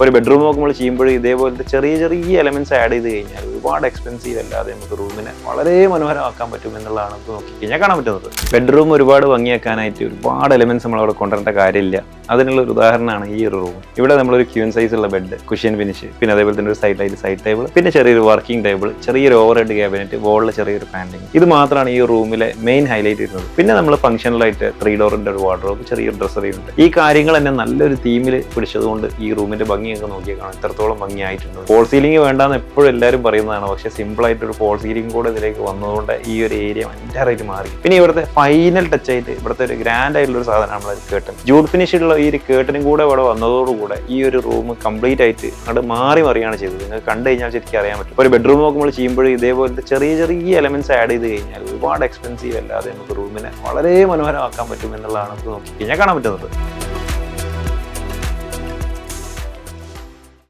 ഒരു ബെഡ്റൂം ഒക്കെ നമ്മൾ ചെയ്യുമ്പോൾ ഇതേപോലത്തെ ചെറിയ ചെറിയ എലമെന്റ്സ് ആഡ് ചെയ്ത് കഴിഞ്ഞാൽ ഒരുപാട് എക്സ്പെൻസീവ് അല്ലാതെ നമുക്ക് റൂമിനെ വളരെ മനോഹരമാക്കാൻ പറ്റും എന്നുള്ളതാണ് നമുക്ക് നോക്കിക്കഴിഞ്ഞാൽ കാണാൻ പറ്റുന്നത്. ബെഡ്റൂം ഒരുപാട് ഭംഗിയാക്കാനായിട്ട് ഒരുപാട് എലമെന്റ്സ് നമ്മൾ അവിടെ കൊണ്ടുവരേണ്ട കാര്യമില്ല. അതിനുള്ള ഒരു ഉദാഹരണമാണ് ഈ ഒരു റൂം. ഇവിടെ നമ്മളൊരു ക്യൂൻ സൈസ് ഉള്ള ബെഡ്, കുഷ്യൻ ഫിനിഷ്, പിന്നെ അതേപോലെ തന്നെ ഒരു സൈഡ് ടേബിൾ, പിന്നെ ചെറിയൊരു വർക്കിംഗ് ടേബിൾ, ചെറിയൊരു ഓവർ ഹെഡ് ക്യാബിനറ്റ്, വോളിൽ ചെറിയൊരു പാൻഡിങ്. ഇത് മാത്രമാണ് ഈ റൂമിലെ മെയിൻ ഹൈലൈറ്റ് വരുന്നത്. പിന്നെ നമ്മൾ ഫംഗ്ഷനലായിട്ട് 3 ഡോറിന്റെ ഒരു വാർഡ്രോബ്, ചെറിയൊരു ഡ്രസ്സറി ഉണ്ട്. ഈ കാര്യങ്ങൾ തന്നെ നല്ലൊരു തീമിൽ പിടിച്ചതുകൊണ്ട് ഈ റൂമിന്റെ ഭംഗിയൊക്കെ നോക്കിയാൽ കാണാം എത്രത്തോളം ഭംഗിയായിട്ടുണ്ട്. ഫോൾ സീലിംഗ് വേണ്ടാന്ന് എപ്പോഴും എല്ലാവരും പറയുന്നതാണ്, പക്ഷേ സിമ്പിൾ ആയിട്ട് ഒരു ഫോൾ സീലിംഗ് കൂടെ ഇതിലേക്ക് വന്നതുകൊണ്ട് ഈ ഒരു ഏരിയ എൻ്റയറായിട്ട് മാറി. പിന്നെ ഇവിടുത്തെ ഫൈനൽ ടച്ച് ആയിട്ട് ഇവിടുത്തെ ഒരു ഗ്രാൻഡ് ആയിട്ടുള്ള ഒരു സാധനമാണ് നമ്മളൊരു കേട്ടൺ. ജൂഡ് ഫിനിഷ് ഉള്ള ഈ ഒരു കേട്ടനും കൂടെ ഇവിടെ വന്നതോടുകൂടെ ഈ ഒരു റൂം കംപ്ലീറ്റ് ആയിട്ട് അങ്ങോട്ട് മാറിയാണ് ചെയ്തത്. നിങ്ങൾക്ക് കണ്ടു കഴിഞ്ഞാൽ ശരിക്കും അറിയാൻ പറ്റും. ഒരു ബെഡ്റൂം ഒക്കെ നമ്മൾ ചെയ്യുമ്പോൾ ഇതേപോലത്തെ ചെറിയ ചെറിയ എലമെന്റ്സ് ആഡ് ചെയ്ത് കഴിഞ്ഞാൽ ഒരുപാട് എക്സ്പെൻസീവ് അല്ലാതെ നമുക്ക് റൂമിനെ വളരെ മനോഹരമാക്കാൻ പറ്റും എന്നുള്ളതാണ് നമുക്ക് നോക്കിക്കഴിഞ്ഞാൽ കാണാൻ പറ്റുന്നത്.